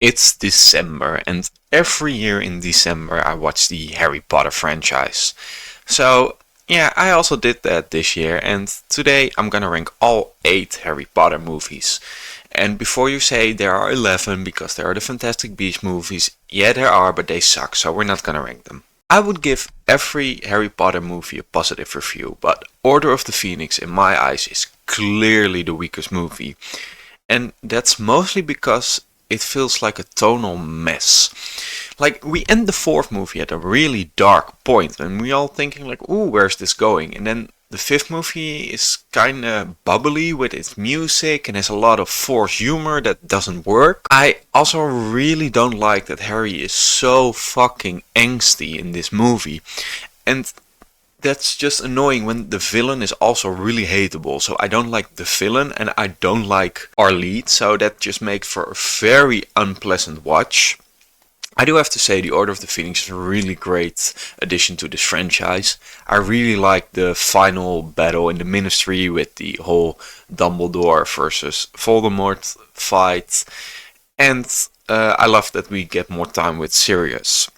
It's December, and every year in December I watch the Harry Potter franchise. So, yeah, I also did that this year, and today I'm gonna rank all 8 Harry Potter movies. And before you say there are 11 because there are the Fantastic Beasts movies, yeah, there are, but they suck, so we're not gonna rank them. I would give every Harry Potter movie a positive review, but Order of the Phoenix, in my eyes, is clearly the weakest movie. And that's mostly because it feels like a tonal mess. Like, we end the fourth movie at a really dark point, and we all thinking like, ooh, where's this going? And then the fifth movie is kinda bubbly with its music and has a lot of forced humor that doesn't work. I also really don't like that Harry is so fucking angsty in this movie. And that's just annoying when the villain is also really hateable. So I don't like the villain and I don't like our lead, so that just makes for a very unpleasant watch. I do have to say the Order of the Phoenix is a really great addition to this franchise. I really like the final battle in the Ministry with the whole Dumbledore versus Voldemort fight. And I love that we get more time with Sirius.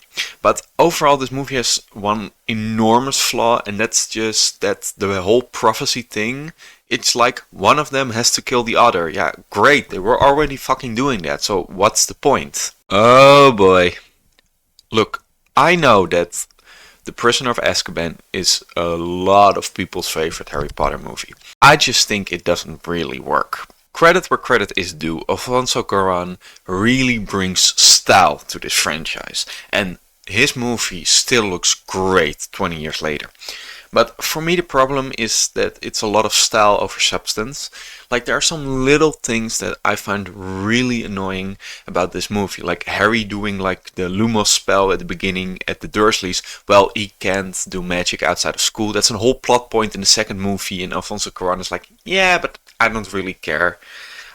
But overall, this movie has one enormous flaw, and that's just that the whole prophecy thing. It's like one of them has to kill the other. Yeah, great, they were already fucking doing that, so what's the point? Oh boy. Look, I know that The Prisoner of Azkaban is a lot of people's favorite Harry Potter movie. I just think it doesn't really work. Credit where credit is due, Alfonso Cuarón really brings style to this franchise, and his movie still looks great 20 years later. But for me the problem is that it's a lot of style over substance. Like, there are some little things that I find really annoying about this movie. Like Harry doing like the Lumos spell at the beginning at the Dursleys. Well, he can't do magic outside of school. That's a whole plot point in the second movie, and Alfonso Cuarón is like, yeah, but I don't really care.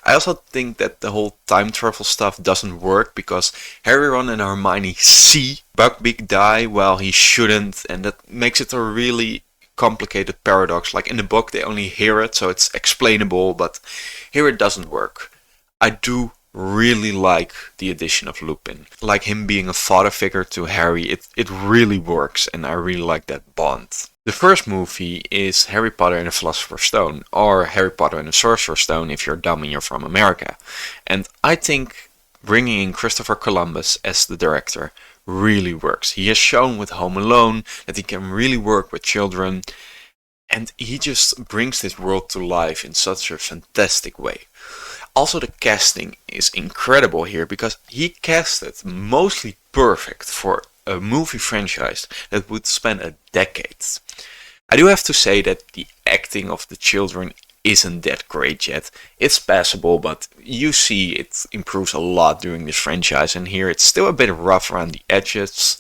I also think that the whole time travel stuff doesn't work because Harry, Ron and Hermione see Buckbeak die while he shouldn't, and that makes it a really complicated paradox. Like in the book they only hear it, so it's explainable, but here it doesn't work. I do really like the addition of Lupin. Like him being a father figure to Harry, it really works, and I really like that bond. The first movie is Harry Potter and the Philosopher's Stone, or Harry Potter and the Sorcerer's Stone if you're dumb and you're from America. And I think bringing in Christopher Columbus as the director really works. He has shown with Home Alone that he can really work with children, and he just brings this world to life in such a fantastic way. Also, the casting is incredible here because he casted mostly perfect for a movie franchise that would span a decade. I do have to say that the acting of the children isn't that great yet. It's passable, but you see it improves a lot during this franchise, and here it's still a bit rough around the edges.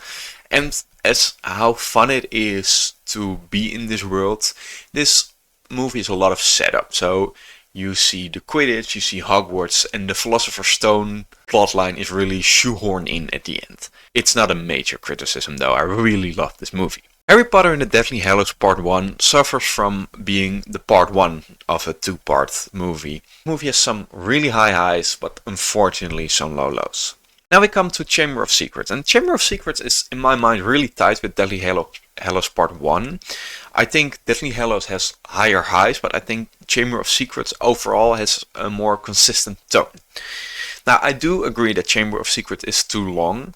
And as how fun it is to be in this world, this movie is a lot of setup. So you see the Quidditch, you see Hogwarts, and the Philosopher's Stone plotline is really shoehorned in at the end. It's not a major criticism though, I really love this movie. Harry Potter and the Deathly Hallows Part 1 suffers from being the part 1 of a two-part movie. The movie has some really high highs, but unfortunately some low lows. Now we come to Chamber of Secrets, and Chamber of Secrets is in my mind really tight with Deathly Hallows Part 1. I think Deathly Hallows has higher highs, but I think Chamber of Secrets overall has a more consistent tone. Now I do agree that Chamber of Secrets is too long,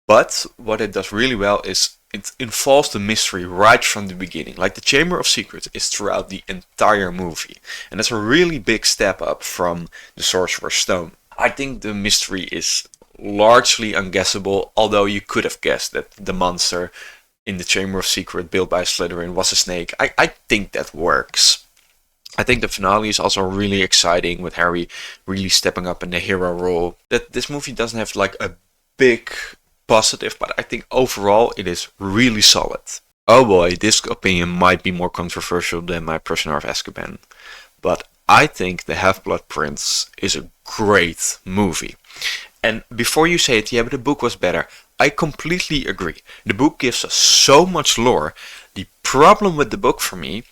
but what it does really well is it involves the mystery right from the beginning. Like the Chamber of Secrets is throughout the entire movie, and that's a really big step up from the Sorcerer's Stone. I think the mystery is largely unguessable, although you could have guessed that the monster in the Chamber of Secrets built by Slytherin was a snake. I think that works. I think the finale is also really exciting with Harry really stepping up in the hero role. That this movie doesn't have like a big positive, but I think overall it is really solid. Oh boy, this opinion might be more controversial than my Prisoner of Azkaban, but I think The Half-Blood Prince is a great movie. And before you say it, yeah, but the book was better, I completely agree. The book gives us so much lore. The problem with the book for me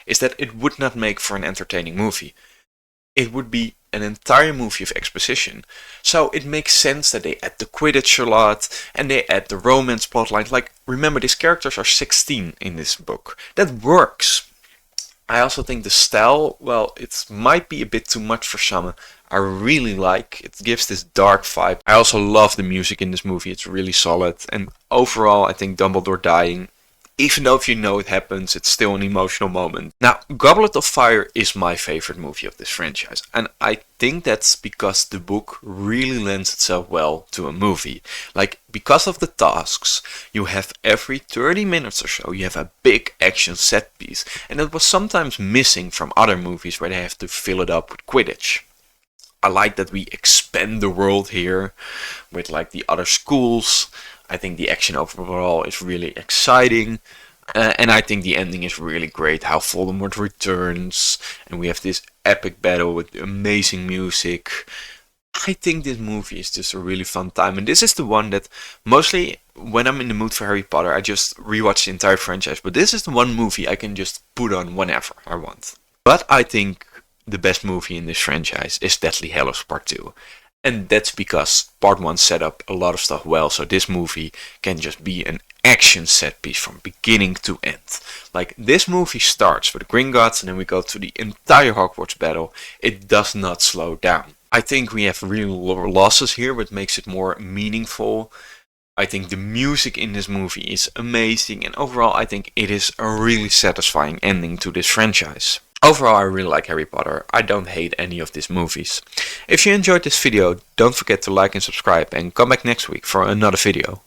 is that it would not make for an entertaining movie. It would be an entire movie of exposition. So it makes sense that they add the Quidditch a lot and they add the romance plotline. Like, remember, these characters are 16 in this book. That works. I also think the style, well, it might be a bit too much for some. I really like it, gives this dark vibe. I also love the music in this movie, it's really solid. And overall, I think Dumbledore dying, even though if you know it happens, it's still an emotional moment. Now, Goblet of Fire is my favorite movie of this franchise. And I think that's because the book really lends itself well to a movie. Like, because of the tasks, you have every 30 minutes or so, you have a big action set piece. And that was sometimes missing from other movies where they have to fill it up with Quidditch. I like that we expand the world here with like the other schools. I think the action overall is really exciting. And I think the ending is really great. How Voldemort returns. And we have this epic battle with amazing music. I think this movie is just a really fun time. And this is the one that mostly when I'm in the mood for Harry Potter, I just rewatch the entire franchise. But this is the one movie I can just put on whenever I want. But I think the best movie in this franchise is Deathly Hallows Part 2. And that's because Part 1 set up a lot of stuff well, so this movie can just be an action set piece from beginning to end. Like, this movie starts with the Gringotts and then we go to the entire Hogwarts battle. It does not slow down. I think we have real losses here, which makes it more meaningful. I think the music in this movie is amazing, and overall I think it is a really satisfying ending to this franchise. Overall, I really like Harry Potter. I don't hate any of these movies. If you enjoyed this video, don't forget to like and subscribe and come back next week for another video.